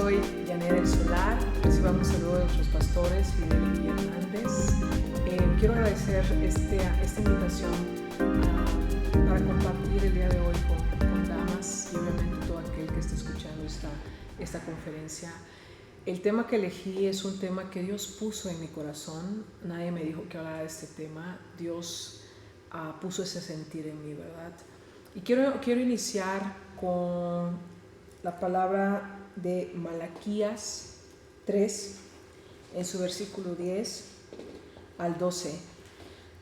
soy Janet del Solar. Recibamos un saludo de nuestros pastores, Fidel y Hernández. Quiero agradecer esta invitación para compartir el día de hoy con damas y obviamente todo aquel que esté escuchando esta conferencia. El tema que elegí es un tema que Dios puso en mi corazón. Nadie me dijo que hablara de este tema. Dios puso ese sentir en mí, ¿verdad? Y quiero iniciar con la palabra de Malaquías 3, en su versículo 10 al 12.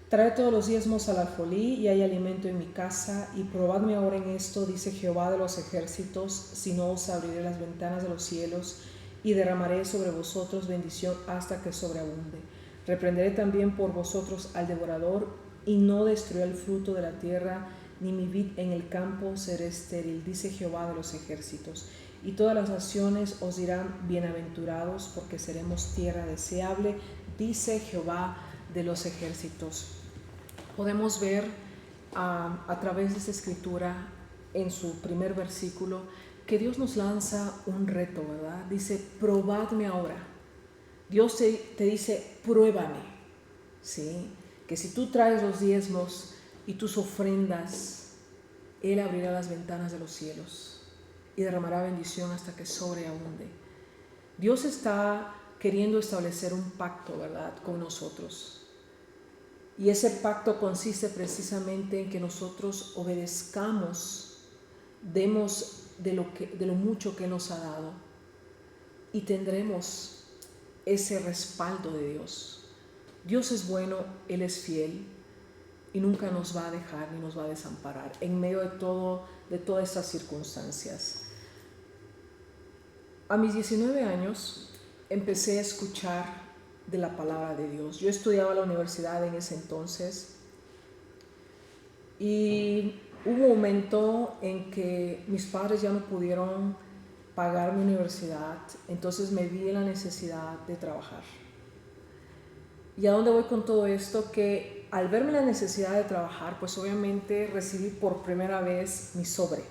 Trae todos los diezmos al alfolí y hay alimento en mi casa, y probadme ahora en esto, dice Jehová de los ejércitos, si no os abriré las ventanas de los cielos y derramaré sobre vosotros bendición hasta que sobreabunde. Reprenderé también por vosotros al devorador, y no destruiré el fruto de la tierra, ni mi vid en el campo será estéril, dice Jehová de los ejércitos. Y todas las naciones os dirán bienaventurados, porque seremos tierra deseable, dice Jehová de los ejércitos. Podemos ver a través de esta escritura, en su primer versículo, que Dios nos lanza un reto, ¿verdad? Dice, probadme ahora. Dios te dice, pruébame, ¿sí? Que si tú traes los diezmos y tus ofrendas, Él abrirá las ventanas de los cielos y derramará bendición hasta que sobreabunde. Dios está queriendo establecer un pacto, ¿verdad?, con nosotros. Y ese pacto consiste precisamente en que nosotros obedezcamos, demos de lo mucho que nos ha dado, y tendremos ese respaldo de Dios. Dios es bueno, Él es fiel y nunca nos va a dejar ni nos va a desamparar en medio de todas estas circunstancias. A mis 19 años empecé a escuchar de la palabra de Dios. Yo estudiaba en la universidad en ese entonces, y hubo un momento en que mis padres ya no pudieron pagar mi universidad, entonces me vi en la necesidad de trabajar. ¿Y a dónde voy con todo esto? Que al verme la necesidad de trabajar, pues obviamente recibí por primera vez mi sobre,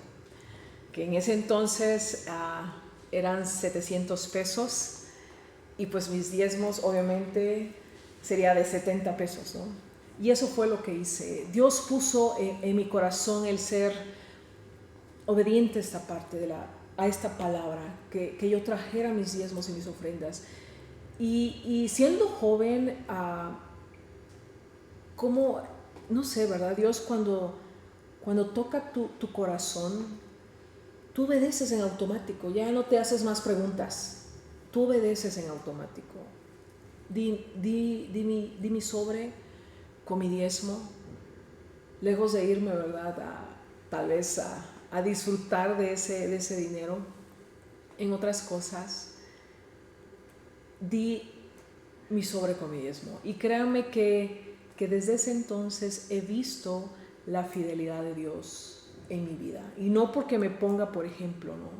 que en ese entonces eran 700 pesos, y pues mis diezmos obviamente sería de 70 pesos, ¿no? Y eso fue lo que hice. Dios puso en mi corazón el ser obediente a esta palabra, que yo trajera mis diezmos y mis ofrendas. Y siendo joven, como, no sé, ¿verdad? Dios cuando toca tu corazón, tú obedeces en automático, ya no te haces más preguntas, tú obedeces en automático. Di mi sobre con mi diezmo, lejos de irme, ¿verdad?, tal vez a disfrutar de ese dinero en otras cosas. Di mi sobre con mi diezmo, y créanme que desde ese entonces he visto la fidelidad de Dios en mi vida, y no porque me ponga por ejemplo, no.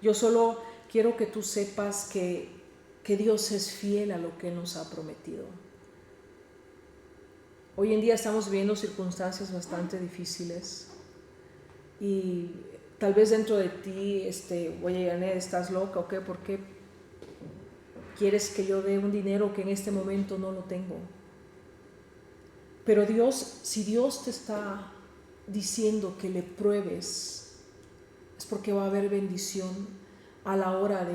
Yo solo quiero que tú sepas que Dios es fiel a lo que Él nos ha prometido. Hoy en día estamos viviendo circunstancias bastante difíciles, y tal vez dentro de ti, oye, Janet, ¿estás loca o qué? ¿Por qué quieres que yo dé un dinero que en este momento no lo tengo? Pero si Dios te está diciendo que le pruebes, es porque va a haber bendición a la hora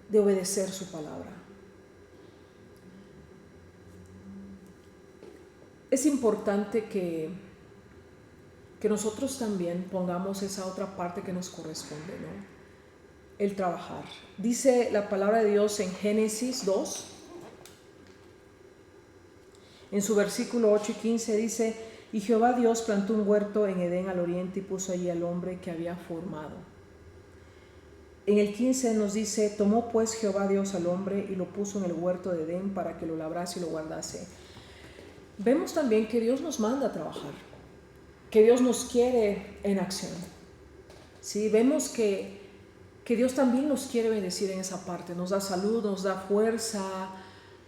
de obedecer su palabra. Es importante que nosotros también pongamos esa otra parte que nos corresponde, ¿no? El trabajar. Dice la palabra de Dios en Génesis 2, en su versículo 8 y 15, dice: y Jehová Dios plantó un huerto en Edén al oriente y puso allí al hombre que había formado. En el 15 nos dice: tomó pues Jehová Dios al hombre y lo puso en el huerto de Edén para que lo labrase y lo guardase. Vemos también que Dios nos manda a trabajar, que Dios nos quiere en acción. ¿Sí? Vemos que Dios también nos quiere bendecir en esa parte, nos da salud, nos da fuerza,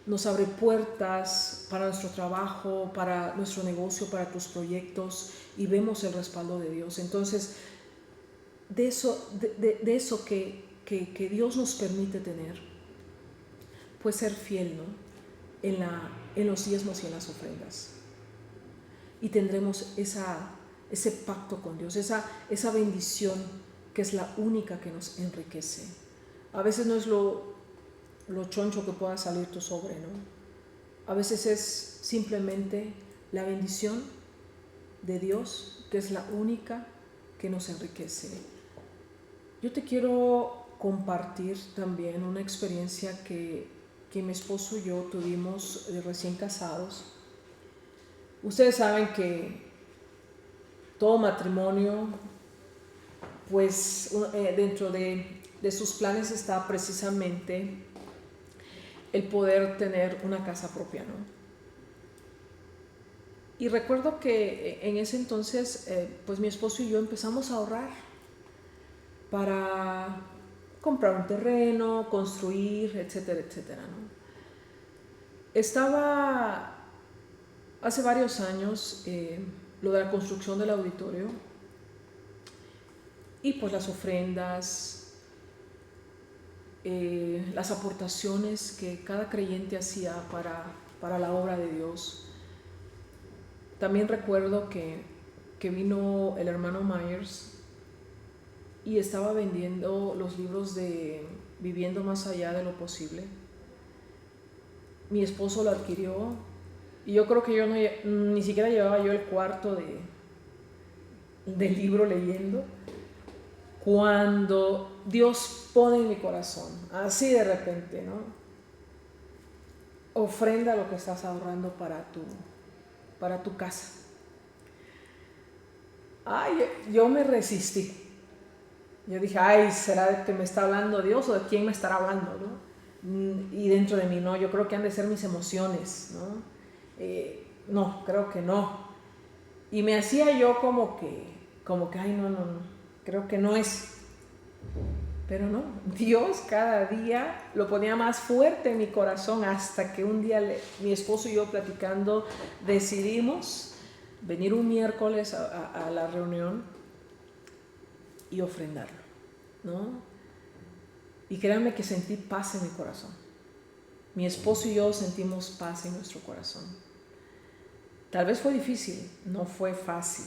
nos abre puertas para nuestro trabajo, para nuestro negocio, para tus proyectos, y vemos el respaldo de Dios. Entonces, de eso que que Dios nos permite tener, pues ser fiel, ¿no? En los diezmos y en las ofrendas. Y tendremos ese pacto con Dios, esa bendición que es la única que nos enriquece. A veces no es lo choncho que pueda salir tu sobre, ¿no? A veces es simplemente la bendición de Dios, que es la única que nos enriquece. Yo te quiero compartir también una experiencia que mi esposo y yo tuvimos recién casados. Ustedes saben que todo matrimonio, pues dentro de sus planes está precisamente el poder tener una casa propia, ¿no? Y recuerdo que en ese entonces, pues mi esposo y yo empezamos a ahorrar para comprar un terreno, construir, etcétera, etcétera, ¿no? Estaba hace varios años lo de la construcción del auditorio y pues las ofrendas, las aportaciones que cada creyente hacía para la obra de Dios. También recuerdo que vino el hermano Myers y estaba vendiendo los libros de Viviendo Más Allá de lo Posible. Mi esposo lo adquirió y yo creo que yo ni siquiera llevaba yo el cuarto del libro leyendo, cuando Dios pone en mi corazón, así de repente, ¿no? Ofrenda lo que estás ahorrando para tu casa. Ay, yo me resistí. Yo dije, ay, ¿será que me está hablando Dios o de quién me estará hablando, ¿no? Y dentro de mí, no, yo creo que han de ser mis emociones, ¿no? No, creo que no. Y me hacía yo como que, ay, no, creo que no es. Pero no, Dios cada día lo ponía más fuerte en mi corazón, hasta que un día mi esposo y yo platicando decidimos venir un miércoles a la reunión y ofrendarlo, ¿no? Y créanme que sentí paz en mi corazón. Mi esposo y yo sentimos paz en nuestro corazón. Tal vez fue difícil, no fue fácil,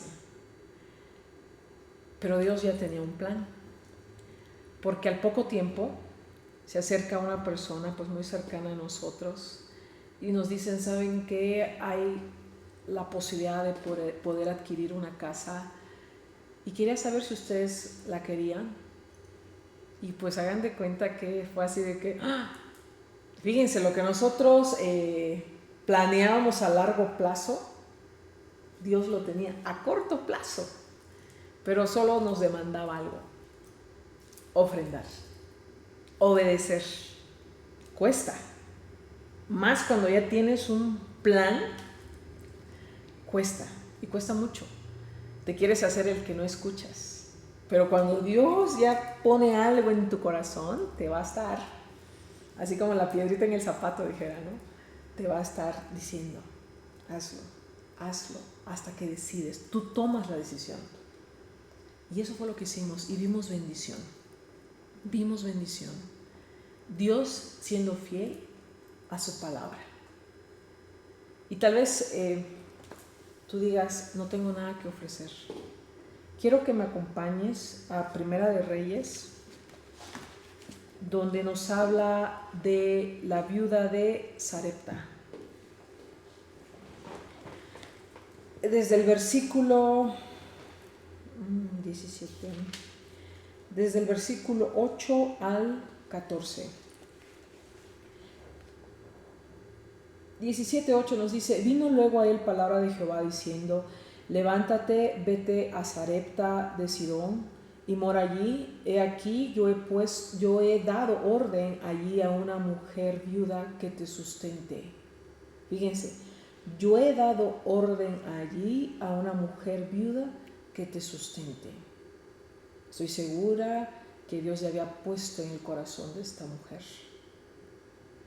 pero Dios ya tenía un plan. Porque al poco tiempo se acerca una persona pues muy cercana a nosotros y nos dicen, ¿saben qué? Hay la posibilidad de poder adquirir una casa y quería saber si ustedes la querían. Y pues hagan de cuenta que fue así de que, fíjense, lo que nosotros planeábamos a largo plazo, Dios lo tenía a corto plazo, pero solo nos demandaba algo: ofrendar, obedecer. Cuesta, más cuando ya tienes un plan, cuesta, y cuesta mucho. Te quieres hacer el que no escuchas, pero cuando Dios ya pone algo en tu corazón, te va a estar, así como la piedrita en el zapato, dijera, ¿no? Te va a estar diciendo, hazlo, hasta que decides. Tú tomas la decisión. Y eso fue lo que hicimos, y vimos bendición. Dios siendo fiel a su palabra. Y tal vez tú digas, no tengo nada que ofrecer. Quiero que me acompañes a Primera de Reyes, donde nos habla de la viuda de Sarepta. Desde el versículo 17, desde el versículo 8 al 14. 17:8 nos dice: vino luego a él palabra de Jehová diciendo: levántate, vete a Sarepta de Sidón y mora allí. He aquí yo he dado orden allí a una mujer viuda que te sustente. Fíjense, yo he dado orden allí a una mujer viuda que te sustente. Estoy segura que Dios ya había puesto en el corazón de esta mujer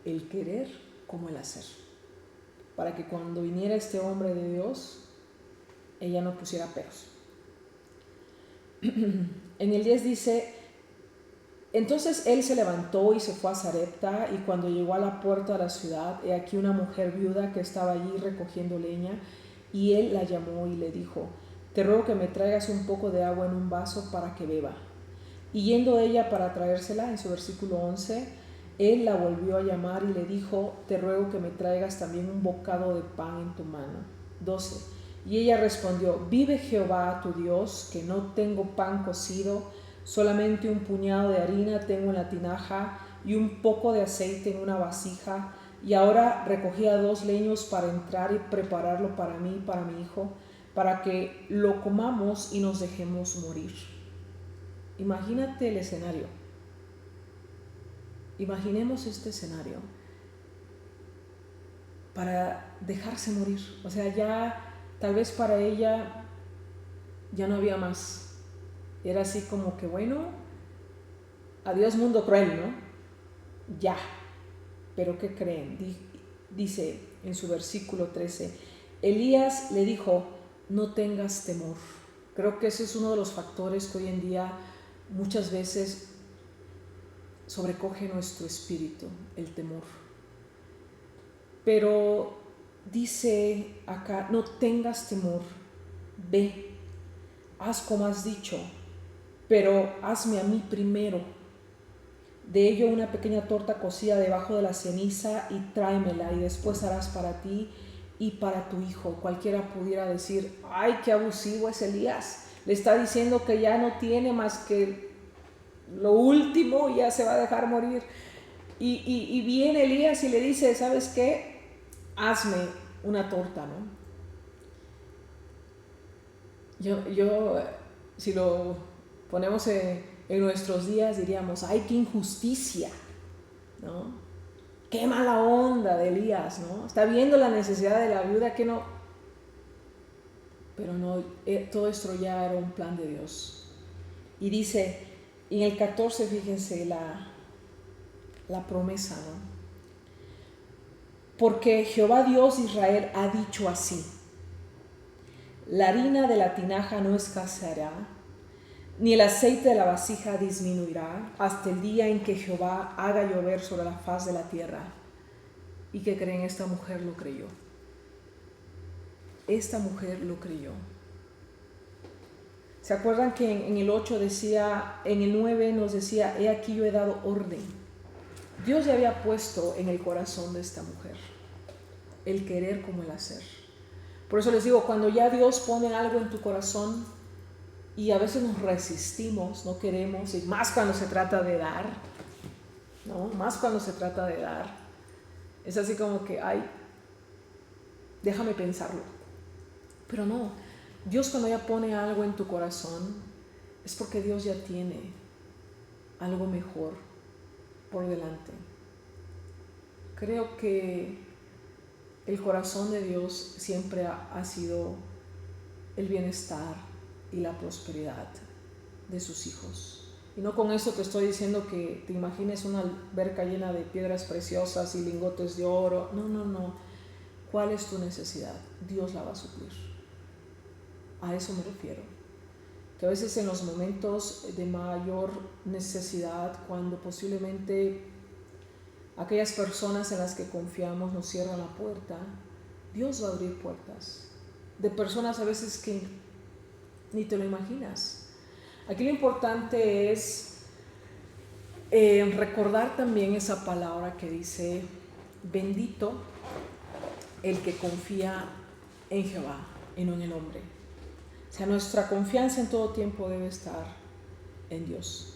el querer como el hacer, para que cuando viniera este hombre de Dios, ella no pusiera peros. En el 10 dice: Entonces él se levantó y se fue a Sarepta, y cuando llegó a la puerta de la ciudad, he aquí una mujer viuda que estaba allí recogiendo leña, y él la llamó y le dijo: te ruego que me traigas un poco de agua en un vaso para que beba. Y yendo ella para traérsela, en su versículo 11, él la volvió a llamar y le dijo: te ruego que me traigas también un bocado de pan en tu mano. 12. Y ella respondió: vive Jehová tu Dios, que no tengo pan cocido, solamente un puñado de harina tengo en la tinaja y un poco de aceite en una vasija, y ahora recogía 2 leños para entrar y prepararlo para mí y para mi hijo, para que lo comamos y nos dejemos morir. Imagínate el escenario. Imaginemos este escenario para dejarse morir. O sea, ya tal vez para ella ya no había más. Era así como que, bueno, adiós mundo cruel, ¿no? Ya. Pero ¿qué creen? Dice en su versículo 13, Elías le dijo: no tengas temor. Creo que ese es uno de los factores que hoy en día muchas veces sobrecoge nuestro espíritu, el temor. Pero dice acá: no tengas temor, ve, haz como has dicho, pero hazme a mí primero de ello una pequeña torta cocida debajo de la ceniza y tráemela, y después harás para ti y para tu hijo. Cualquiera pudiera decir: ay, qué abusivo es Elías, le está diciendo que ya no tiene más que lo último y ya se va a dejar morir. Y viene Elías y le dice: ¿sabes qué? Hazme una torta, ¿no? Yo si lo ponemos en nuestros días, diríamos: ¡ay, qué injusticia!, ¿no? ¡Qué mala onda de Elías!, ¿no? Está viendo la necesidad de la viuda, que no. Pero no, todo esto ya era un plan de Dios. Y dice, en el 14, fíjense la promesa, ¿no? Porque Jehová Dios de Israel ha dicho así: la harina de la tinaja no escaseará, ni el aceite de la vasija disminuirá, hasta el día en que Jehová haga llover sobre la faz de la tierra. ¿Y qué creen? Esta mujer lo creyó. Esta mujer lo creyó. ¿Se acuerdan que en el 8 decía, en el 9 nos decía: he aquí yo he dado orden? Dios ya había puesto en el corazón de esta mujer el querer como el hacer. Por eso les digo, cuando ya Dios pone algo en tu corazón y a veces nos resistimos, no queremos, y más cuando se trata de dar, ¿no? Más cuando se trata de dar, es así como que, ay, déjame pensarlo. Pero no, Dios cuando ya pone algo en tu corazón es porque Dios ya tiene algo mejor por delante. Creo que el corazón de Dios siempre ha sido el bienestar y la prosperidad de sus hijos. Y no con eso te estoy diciendo que te imagines una alberca llena de piedras preciosas y lingotes de oro. No, no, no. ¿Cuál es tu necesidad? Dios la va a suplir. A eso me refiero. Que a veces en los momentos de mayor necesidad, cuando posiblemente aquellas personas en las que confiamos nos cierran la puerta, Dios va a abrir puertas de personas a veces que ni te lo imaginas. Aquí lo importante es recordar también esa palabra que dice: bendito el que confía en Jehová y no en el hombre. O sea, nuestra confianza en todo tiempo debe estar en Dios.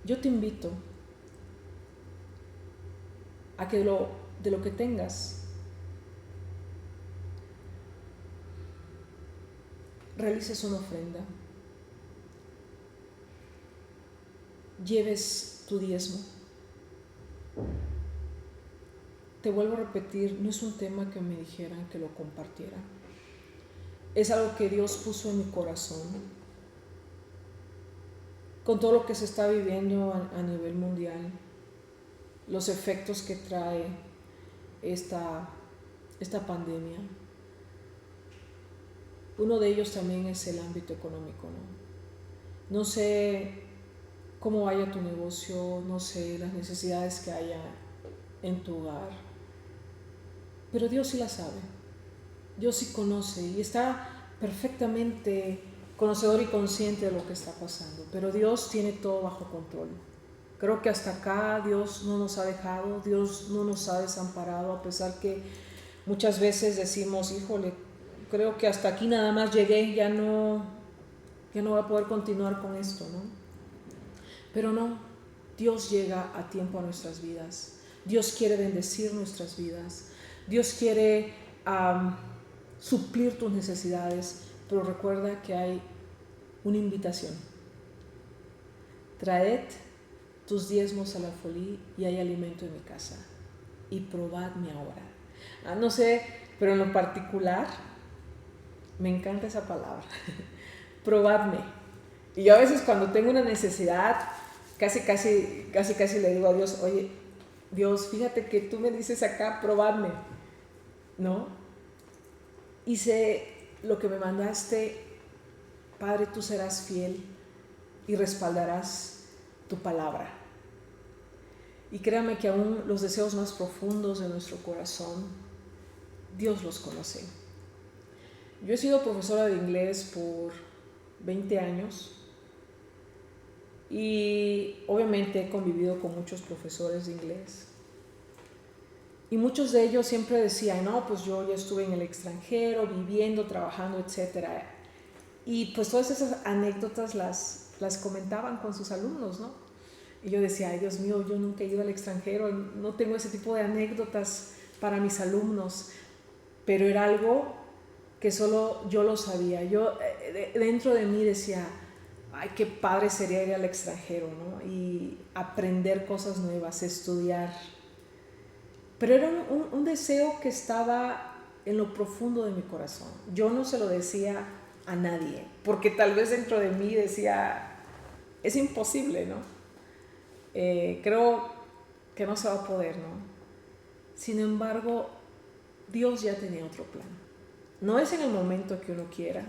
Yo te invito a que de lo que tengas, realices una ofrenda, lleves tu diezmo. Te vuelvo a repetir, no es un tema que me dijeran que lo compartiera. Es algo que Dios puso en mi corazón. Con todo lo que se está viviendo a nivel mundial, los efectos que trae esta pandemia. Uno de ellos también es el ámbito económico, ¿no? No sé cómo vaya tu negocio, no sé, las necesidades que haya en tu hogar. Pero Dios sí las sabe, Dios sí conoce y está perfectamente conocedor y consciente de lo que está pasando. Pero Dios tiene todo bajo control. Creo que hasta acá Dios no nos ha dejado, Dios no nos ha desamparado, a pesar que muchas veces decimos, híjole, creo que hasta aquí nada más llegué, ya no voy a poder continuar con esto, ¿no? Pero no, Dios llega a tiempo a nuestras vidas. Dios quiere bendecir nuestras vidas. Dios quiere suplir tus necesidades, pero recuerda que hay una invitación. Traed tus diezmos al alfolí y hay alimento en mi casa. Y probadme ahora. No sé, pero en lo particular me encanta esa palabra. Probadme. Y yo a veces cuando tengo una necesidad, casi le digo a Dios, oye, Dios, fíjate que tú me dices acá, probadme, ¿no? Hice lo que me mandaste, Padre, tú serás fiel y respaldarás tu palabra. Y créame que aún los deseos más profundos de nuestro corazón, Dios los conoce. Yo he sido profesora de inglés por 20 años y obviamente he convivido con muchos profesores de inglés. Y muchos de ellos siempre decían, no, pues yo ya estuve en el extranjero, viviendo, trabajando, etc. Y pues todas esas anécdotas las comentaban con sus alumnos, ¿no? Y yo decía, ay Dios mío, yo nunca he ido al extranjero, no tengo ese tipo de anécdotas para mis alumnos, pero era algo que solo yo lo sabía. Yo dentro de mí decía, ay, qué padre sería ir al extranjero, ¿no? Y aprender cosas nuevas, estudiar. Pero era un deseo que estaba en lo profundo de mi corazón. Yo no se lo decía a nadie, porque tal vez dentro de mí decía, es imposible, ¿no? Creo que no se va a poder, ¿no? Sin embargo, Dios ya tenía otro plan. No es en el momento que uno quiera,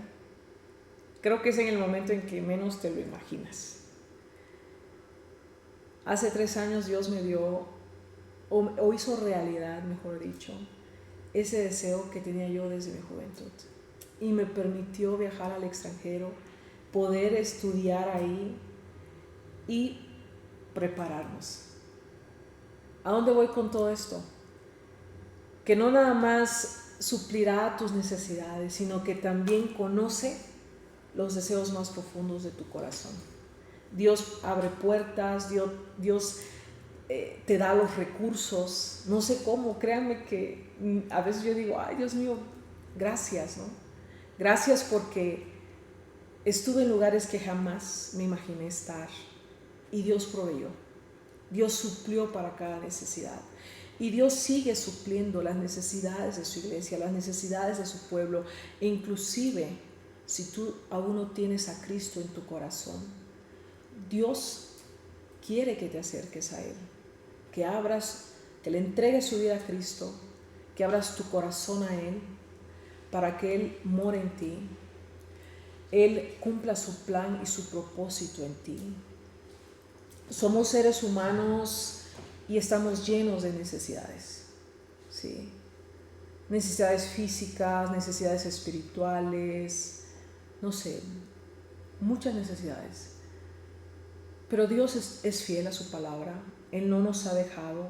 creo que es en el momento en que menos te lo imaginas. Hace 3 años Dios me dio, o hizo realidad, mejor dicho, ese deseo que tenía yo desde mi juventud. Y me permitió viajar al extranjero, poder estudiar ahí y prepararnos. ¿A dónde voy con todo esto? Que no nada más suplirá tus necesidades, sino que también conoce los deseos más profundos de tu corazón. Dios abre puertas, Dios te da los recursos, no sé cómo, créanme que a veces yo digo, ay Dios mío, gracias, ¿no? Gracias porque estuve en lugares que jamás me imaginé estar y Dios proveyó, Dios suplió para cada necesidad. Y Dios sigue supliendo las necesidades de su iglesia, las necesidades de su pueblo, e inclusive si tú aún no tienes a Cristo en tu corazón, Dios quiere que te acerques a Él, que le entregues su vida a Cristo, que abras tu corazón a Él, para que Él more en ti, Él cumpla su plan y su propósito en ti. Somos seres humanos y estamos llenos de necesidades, ¿sí? Necesidades físicas, necesidades espirituales, no sé, muchas necesidades. Pero Dios es fiel a su palabra, Él no nos ha dejado,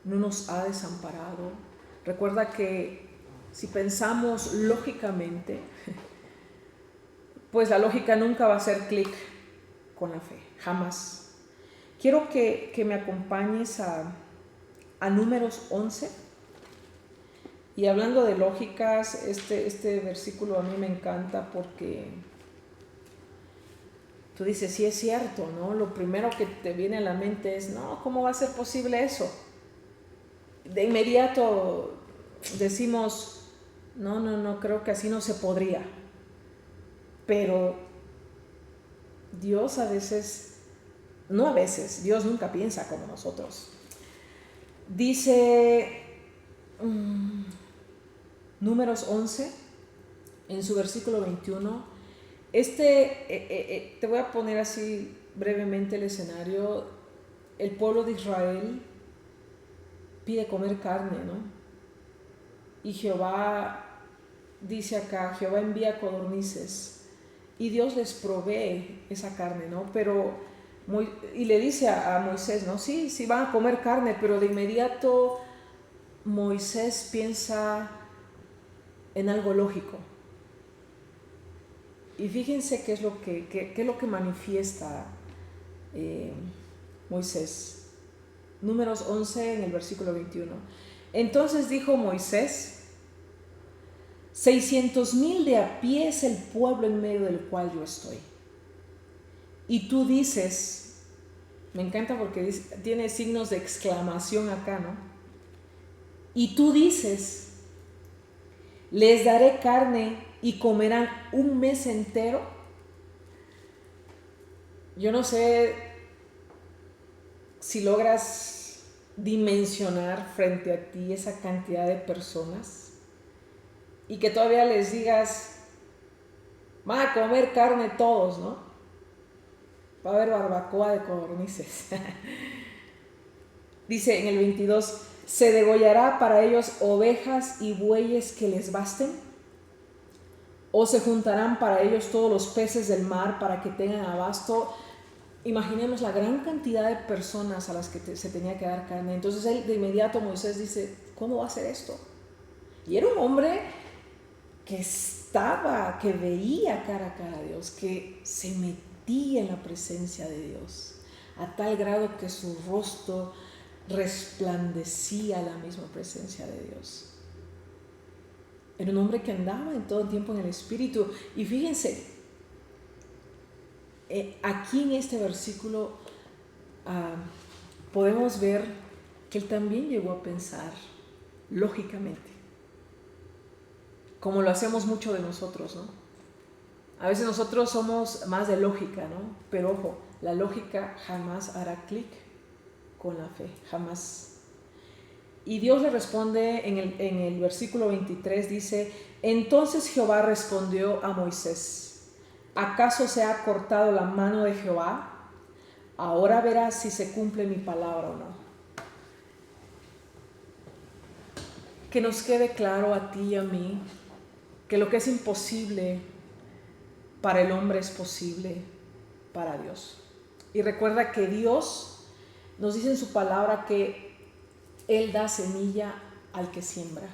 no nos ha desamparado. Recuerda que si pensamos lógicamente, pues la lógica nunca va a hacer clic con la fe, jamás. Quiero que me acompañes a Números 11. Y hablando de lógicas, este versículo a mí me encanta porque tú dices, sí es cierto, ¿no? Lo primero que te viene a la mente es, no, ¿cómo va a ser posible eso? De inmediato decimos, no, creo que así no se podría. Pero Dios Dios nunca piensa como nosotros. Dice Números 11, en su versículo 21, te voy a poner así brevemente el escenario. El pueblo de Israel pide comer carne, ¿no? Y Jehová dice acá, Jehová envía codornices y Dios les provee esa carne, ¿no? Y le dice a Moisés, ¿no? Sí, sí van a comer carne, pero de inmediato Moisés piensa en algo lógico. Y fíjense qué es lo que manifiesta Moisés. Números 11 en el versículo 21. Entonces dijo Moisés: 600,000 de a pie es el pueblo en medio del cual yo estoy. Y tú dices, me encanta porque tiene signos de exclamación acá, ¿no? Y tú dices, les daré carne y comerán un mes entero. Yo no sé si logras dimensionar frente a ti esa cantidad de personas y que todavía les digas, van a comer carne todos, ¿no? Va a haber barbacoa de codornices. Dice en el 22, ¿se degollará para ellos ovejas y bueyes que les basten? ¿O se juntarán para ellos todos los peces del mar para que tengan abasto? Imaginemos la gran cantidad de personas a las que se tenía que dar carne. Entonces él, de inmediato Moisés dice, ¿cómo va a hacer esto? Y era un hombre que veía cara a cara a Dios, que se metía en la presencia de Dios, a tal grado que su rostro resplandecía la misma presencia de Dios. Era un hombre que andaba en todo el tiempo en el Espíritu. Y fíjense, aquí en este versículo podemos ver que él también llegó a pensar lógicamente, como lo hacemos mucho de nosotros, ¿no? A veces nosotros somos más de lógica, ¿no? Pero ojo, la lógica jamás hará clic con la fe, jamás. Y Dios le responde en el versículo 23, dice, entonces Jehová respondió a Moisés, ¿acaso se ha cortado la mano de Jehová? Ahora verás si se cumple mi palabra o no. Que nos quede claro a ti y a mí que lo que es imposible para el hombre es posible para Dios. Y recuerda que Dios nos dice en su palabra que Él da semilla al que siembra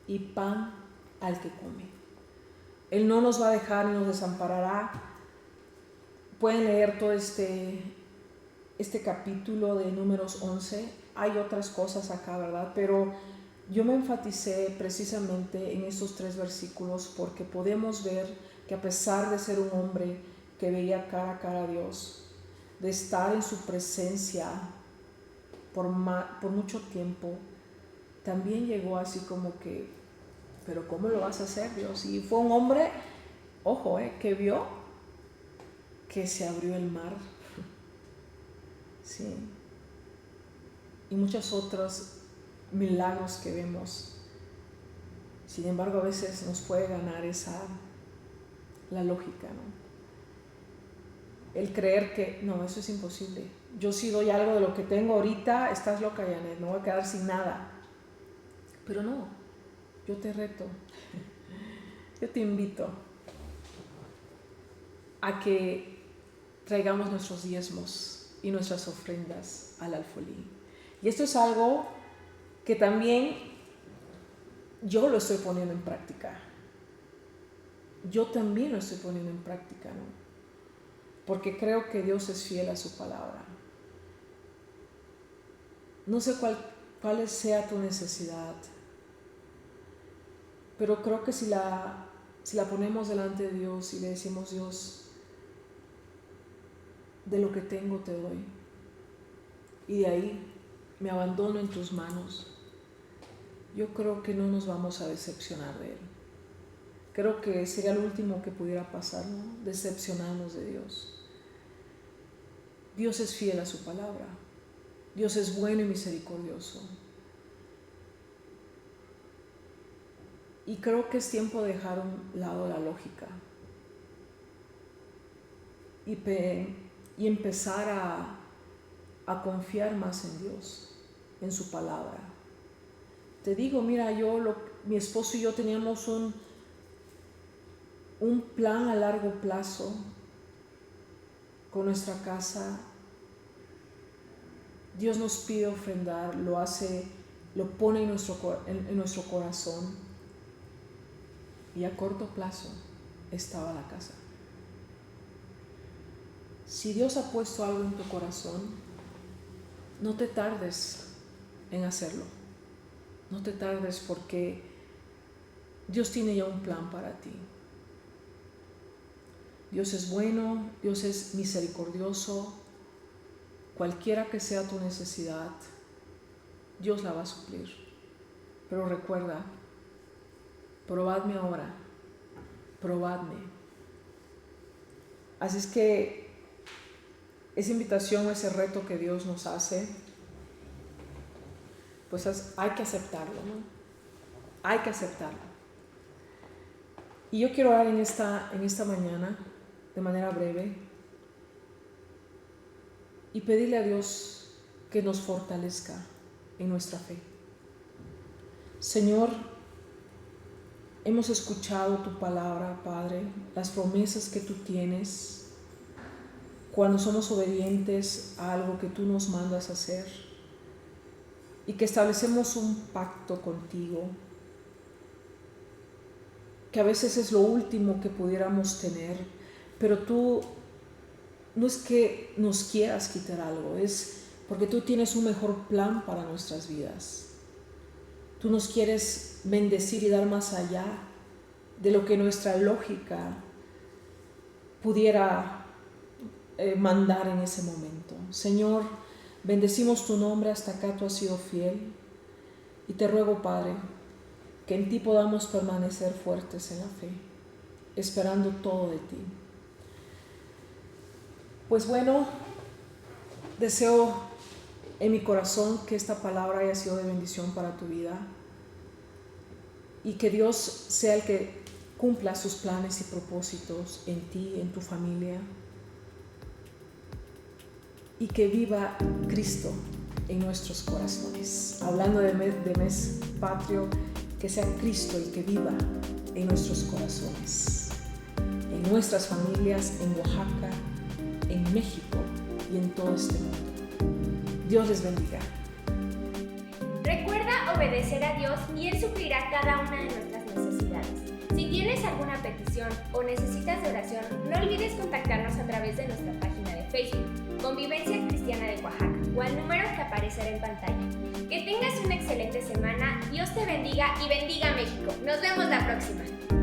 y pan al que come. Él no nos va a dejar ni nos desamparará. Pueden leer todo este capítulo de Números 11. Hay otras cosas acá, ¿verdad? Pero yo me enfaticé precisamente en estos 3 versículos porque podemos ver que a pesar de ser un hombre que veía cara a cara a Dios, de estar en su presencia por mucho tiempo, también llegó así como que, pero ¿cómo lo vas a hacer, Dios? Y fue un hombre, ojo, que vio que se abrió el mar, sí, y muchos otros milagros que vemos. Sin embargo, a veces nos puede ganar la lógica, ¿no? El creer que, no, eso es imposible. Yo sí doy algo de lo que tengo ahorita, estás loca, Janet, me voy a quedar sin nada. Pero no, yo te reto, yo te invito a que traigamos nuestros diezmos y nuestras ofrendas al alfolí. Y esto es algo que también yo lo estoy poniendo en práctica. Yo también lo estoy poniendo en práctica, ¿no? Porque creo que Dios es fiel a su palabra. No sé cuál sea tu necesidad, pero creo que si la ponemos delante de Dios y le decimos, Dios, de lo que tengo te doy, y de ahí me abandono en tus manos, yo creo que no nos vamos a decepcionar de Él. Creo que sería lo último que pudiera pasar, ¿no? Decepcionarnos de Dios. Dios es fiel a su palabra. Dios es bueno y misericordioso. Y creo que es tiempo de dejar a un lado la lógica y y empezar a confiar más en Dios, en su palabra. Te digo, mira, mi esposo y yo teníamos un plan a largo plazo con nuestra casa. Dios nos pide ofrendar, lo pone en nuestro corazón, y a corto plazo estaba la casa. Si Dios ha puesto algo en tu corazón, no te tardes en hacerlo. No te tardes, porque Dios tiene ya un plan para ti. Dios es bueno, Dios es misericordioso. Cualquiera que sea tu necesidad, Dios la va a suplir. Pero recuerda, probadme ahora, probadme. Así es que esa invitación, ese reto que Dios nos hace, pues hay que aceptarlo, ¿no? Hay que aceptarlo. Y yo quiero orar en esta mañana, de manera breve, y pedirle a Dios que nos fortalezca en nuestra fe. Señor, hemos escuchado tu palabra, Padre, las promesas que tú tienes cuando somos obedientes a algo que tú nos mandas hacer, y que establecemos un pacto contigo, que a veces es lo último que pudiéramos tener, pero tú no es que nos quieras quitar algo, es porque tú tienes un mejor plan para nuestras vidas. Tú nos quieres bendecir y dar más allá de lo que nuestra lógica pudiera mandar en ese momento. Señor, bendecimos tu nombre, hasta acá tú has sido fiel, y te ruego, Padre, que en ti podamos permanecer fuertes en la fe, esperando todo de ti. Pues bueno, deseo en mi corazón que esta palabra haya sido de bendición para tu vida, y que Dios sea el que cumpla sus planes y propósitos en ti, en tu familia, y que viva Cristo en nuestros corazones. Hablando de mes patrio, que sea Cristo el que viva en nuestros corazones, en nuestras familias, en Oaxaca, en México y en todo este mundo. Dios les bendiga. Recuerda obedecer a Dios y Él suplirá cada una de nuestras necesidades. Si tienes alguna petición o necesitas de oración, no olvides contactarnos a través de nuestra página de Facebook, Convivencia Cristiana de Oaxaca, o al número que aparecerá en pantalla. Que tengas una excelente semana, Dios te bendiga y bendiga México. Nos vemos la próxima.